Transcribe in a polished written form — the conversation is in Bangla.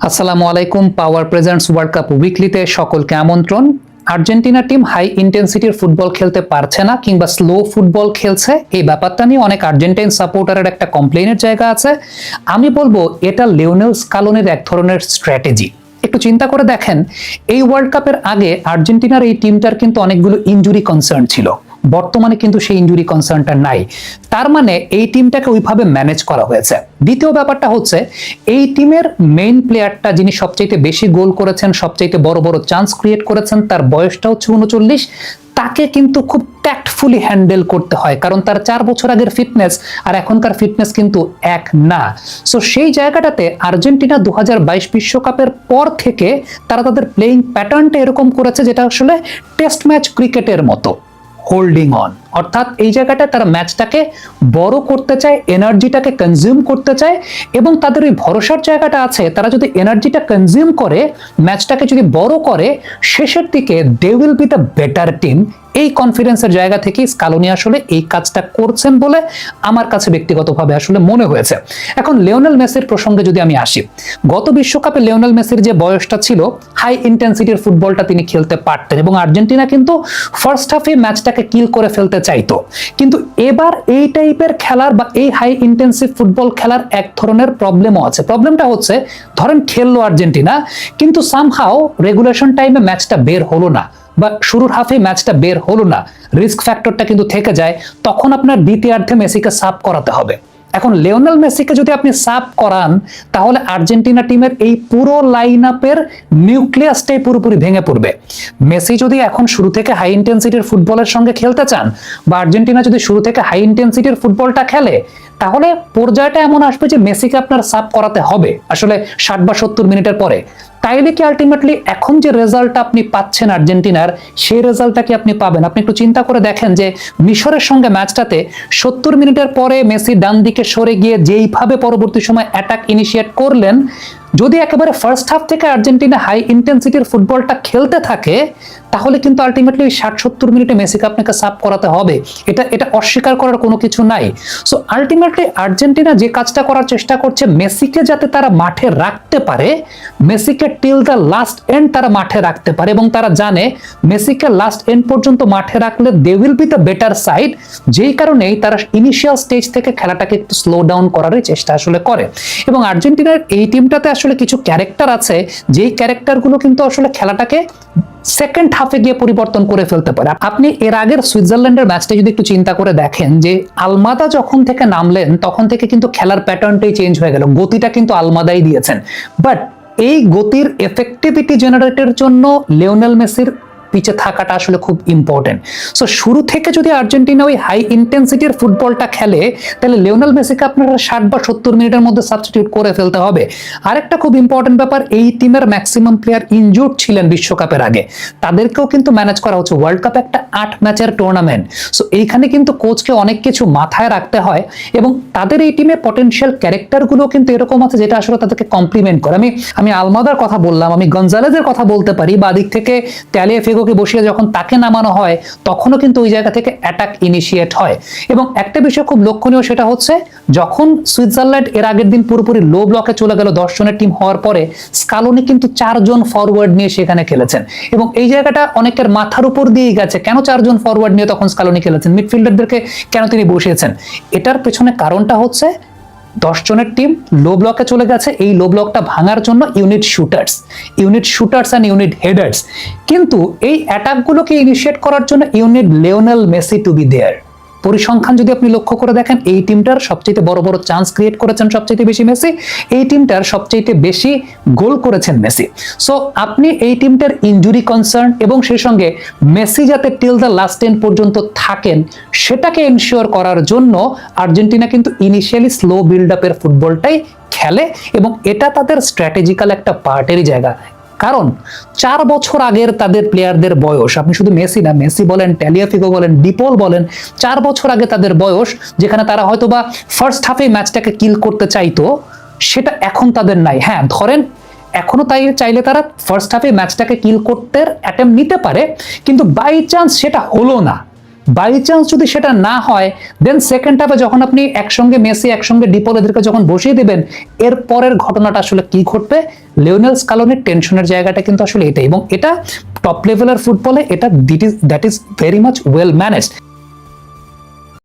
আসসালামু আলাইকুম। পাওয়ার প্রেজেন্টস ওয়ার্ল্ড কাপ উইকলিতে সকলকে আমন্ত্রণ। আর্জেন্টিনা টিম হাই ইন্টেন্সিটির ফুটবল খেলতে পারছে না কিংবা স্লো ফুটবল খেলছে, এই ব্যাপারটা নিয়ে অনেক আর্জেন্টাইন সাপোর্টারের একটা কমপ্লেনের জায়গা আছে। আমি বলবো এটা লিওনেল স্কালোনির এক ধরনের স্ট্র্যাটেজি। একটু চিন্তা করে দেখেন, এই ওয়ার্ল্ড কাপের আগে আর্জেন্টিনার এই টিমটার কিন্তু অনেকগুলো ইনজুরি কনসার্ন ছিল, বর্তমানে কিন্তু সেই ইনজুরি কনসার্নটা নাই। তার মানে এই টিমটাকে ওইভাবে ম্যানেজ করা হয়েছে। দ্বিতীয় ব্যাপারটা হচ্ছে, এই টিমের মেইন প্লেয়ারটা যিনি সবচাইতে বেশি গোল করেছেন, সবচাইতে বড় বড় চান্স ক্রিয়েট করেছেন, তার বয়সটা হচ্ছে 39। তাকে কিন্তু খুব ট্যাক্টফুলি হ্যান্ডেল করতে হয়, কারণ তার 4 বছর আগের ফিটনেস আর এখনকার ফিটনেস কিন্তু এক না। সো সেই জায়গাটাতে আর্জেন্টিনা 2022 বিশ্বকাপের পর থেকে তারা তাদের প্লেইং প্যাটার্নটা এরকম করেছে যেটা আসলে টেস্ট ম্যাচ ক্রিকেটের মতো, হোল্ডিং অন। অর্থাৎ এই জায়গাটা তারা ম্যাচটাকে বড় করতে চায়, এনার্জিটাকে কনজিউম করতে চায়, এবং তাদের ওই ভরসার জায়গাটা আছে, তারা যদি এনার্জিটা কনজিউম করে, ম্যাচটাকে যদি বড় করে, শেষের দিকে they will be the better team. এই কনফিডেন্সের জায়গা থেকে স্কালোনি আসলে এই কাজটা করছেন বলে আমার কাছে ব্যক্তিগতভাবে আসলে মনে হয়েছে। এখন লিওনেল মেসির প্রসঙ্গে যদি আমি আসি, গত বিশ্বকাপে লিওনেল মেসির যে বয়সটা ছিল, হাই ইন্টেন্সিটির ফুটবলটা তিনি খেলতে পারতেন এবং আর্জেন্টিনা কিন্তু ফার্স্ট হাফে ম্যাচটাকে কিল করে ফেলতে চাইতো। কিন্তু এবার এই টাইপের খেলার বা এই হাই ইন্টেন্সিভ ফুটবল খেলার এক ধরনের প্রবলেমও আছে। প্রবলেমটা হচ্ছে, ধরেন খেললো আর্জেন্টিনা, কিন্তু সামহাও রেগুলেশন টাইমে ম্যাচটা বের হলো না বা শুরুর হাফে ম্যাচটা বের হলো না, রিস্ক ফ্যাক্টরটা কিন্তু থেকে যায়। তখন আপনার দ্বিতীয়ার্ধে মেসিকে সাব করাতে হবে। এখন লিওনেল মেসিকে যদি আপনি সাব করান, তাহলে আর্জেন্টিনা টিমের এই পুরো লাইন আপের নিউক্লিয়াসটাই পুরোপুরি ভেঙে পড়বে। মেসি যদি এখন শুরু থেকে হাই ইন্টেন্সিটির ফুটবলের সঙ্গে খেলতে চান, বা আর্জেন্টিনা যদি শুরু থেকে হাই ইন্টেন্সিটির ফুটবলটা খেলে, তাহলে পর্যায়টা এমন আসবে যে মেসিকে আপনার সাব করাতে হবে আসলে 60 বা 70 মিনিটের পরে। তাইলে কি আলটিমেটলি এখন যে রেজাল্টটা আপনি পাচ্ছেন আর্জেন্টিনার, সেই রেজাল্টটা কি আপনি পাবেন? আপনি একটু চিন্তা করে দেখেন যে মিশরের সঙ্গে ম্যাচটাতে 70 মিনিটের পরে মেসি ডান দিকে সরে গিয়ে যেইভাবে পরবর্তী সময় অ্যাটাক ইনিশিয়েট করলেন, যদি একেবারে ফার্স্ট হাফ থেকে আর্জেন্টিনা হাই ইন্টেন্সিটির ফুটবলটা খেলতে থাকে, তাহলে কিন্তু আলটিমেটলি 60-70 মিনিটে মেসিকে আপনাকে সাব করাতে হবে। এটা অস্বীকার করার কোনো কিছু নাই। সো আলটিমেটলি আর্জেন্টিনা যে কাজটা করার চেষ্টা করছে, মেসিকে যাতে তারা মাঠে রাখতে পারে, মেসিকে টিল দ্য লাস্ট এন্ড তারা মাঠে রাখতে পারে, এবং তারা জানে মেসিকে লাস্ট এন্ড পর্যন্ত মাঠে রাখলে they will be the better side. যেই কারণেই তারা ইনিশিয়াল স্টেজ থেকে খেলাটাকে একটু স্লো ডাউন করারই চেষ্টা আসলে করে। এবং আর্জেন্টিনার এই টিমটাতে আসলে কিছু ক্যারেক্টার আছে, যেই ক্যারেক্টারগুলো কিন্তু আসলে খেলাটাকে সেকেন্ড হাফে গিয়ে পরিবর্তন করে ফেলতে পারে। আপনি এর আগের সুইজারল্যান্ডের ম্যাচটা যদি একটু চিন্তা করে দেখেন, যে আলমাদা যখন থেকে নামলেন তখন থেকে কিন্তু খেলার প্যাটার্নটাই চেঞ্জ হয়ে গেল, গতিটা কিন্তু আলমাদাই দিয়েছেন। বাট এই গতির এফেক্টিভিটি জেনারেটের জন্য লিওনেল মেসির পিছে থাকাটা আসলে খুব ইম্পর্টেন্ট। সো শুরু থেকে যদি আর্জেন্টিনা ওই হাই ইন্টেন্সিটির ফুটবলটা খেলে, তাহলে লিওনেল মেসিকে আপনারা 60 বা 70 মিনিটের মধ্যে সাবস্টিটিউট করে ফেলতে হবে। আরেকটা খুব ইম্পর্টেন্ট ব্যাপার, এই টিমের ম্যাক্সিমাম প্লেয়ার ইনজুর্ড ছিলেন বিশ্বকাপের আগে, তাদেরকেও কিন্তু ম্যানেজ করা হচ্ছে। ওয়ার্ল্ড কাপ একটা 8 ম্যাচের টুর্নামেন্ট। সো এইখানে কিন্তু কোচকে অনেক কিছু মাথায় রাখতে হয়, এবং তাদের এই টিমে পটেনশিয়াল ক্যারেক্টারগুলো কিন্তু এরকম আছে যেটা আসলে তাদেরকে কমপ্লিমেন্ট করে। আমি আলমাদার কথা বললাম, আমি গনজালেজের কথা বলতে পারি, বা দিক থেকে টেলিফিগোকে বসিয়ে যখন তাকে নামানো হয়, তখনও কিন্তু ওই জায়গা থেকে অ্যাটাক ইনিশিয়েট হয়। এবং একটা বিষয় খুব লক্ষণীয়, সেটা হচ্ছে যখন সুইজারল্যান্ড এর আগের দিন পুরোপুরি লো ব্লকে চলে গেল 10 জনের টিম হওয়ার পরে, স্কালোনি কিন্তু 4 জন ফরওয়ার্ড নিয়ে সেখানে খেলেছেন। এবং এই জায়গাটা অনেকের মাথার উপর দিয়েই গেছে, কেন 4 জন ফরওয়ার্ড নিয়ে তখন স্কালোনি খেলেছেন, মিডফিল্ডারদেরকে কেন তিনি বসিয়েছেন? এটার পেছনে কারণটা হচ্ছে 10 জনের টিম লো ব্লকে চলে গেছে, এই লো ব্লকটা ভাঙার জন্য you need shooters and you need headers. কিন্তু এই অ্যাটাকগুলোকে ইনিশিয়েট করার জন্য you need Lionel Messi to be there. পরিসংখ্যান যদি আপনি লক্ষ্য করে দেখেন, এই টিমটার সবচেয়ে বড় বড় চান্স ক্রিয়েট করেছেন সবচেয়ে বেশি মেসি, এই টিমটার সবচেয়ে বেশি গোল করেছেন মেসি। সো আপনি এই টিমটার ইনজুরি কনসার্ন এবং সেই সঙ্গে মেসি যাতে টিল দ্য লাস্ট এন্ড পর্যন্ত থাকেন, সেটাকে এনশিওর করার জন্য আর্জেন্টিনা কিন্তু ইনিশিয়ালি স্লো বিল্ড আপের ফুটবলটাই খেলে, এবং এটা তাদের স্ট্র্যাটেজিক্যাল একটা পার্টেরই জায়গা। কারণ 4 বছর আগের তাদের প্লেয়ারদের বয়স, আপনি শুধু মেসি না, মেসি বলেন, টেলিফিগো বলেন, ডিপল বলেন, 4 বছর আগে তাদের বয়স, যেখানে তারা হয়তো বা ফার্স্ট হাফে ম্যাচটাকে কিল করতে চাইতো, সেটা এখন তাদের নাই। হ্যাঁ, ধরেন এখনো তাই চাইলে তারা ফার্স্ট হাফে ম্যাচটাকে কিল করতে অ্যাটেম্প নিতে পারে, কিন্তু বাই চান্স সেটা হলো না, বাই চান্স যদি সেটা না হয়, দেন সেকেন্ড হাফে যখন আপনি একসঙ্গে মেসি একসঙ্গে ডিপল এদেরকে যখন বসিয়ে দিবেন, এর পরের ঘটনাটা আসলে কি ঘটবে, লিওনেল স্কালোনির টেনশনের জায়গাটা কিন্তু আসলে এটাই, এবং এটা টপ লেভেলের ফুটবলে এটা that is very much well managed.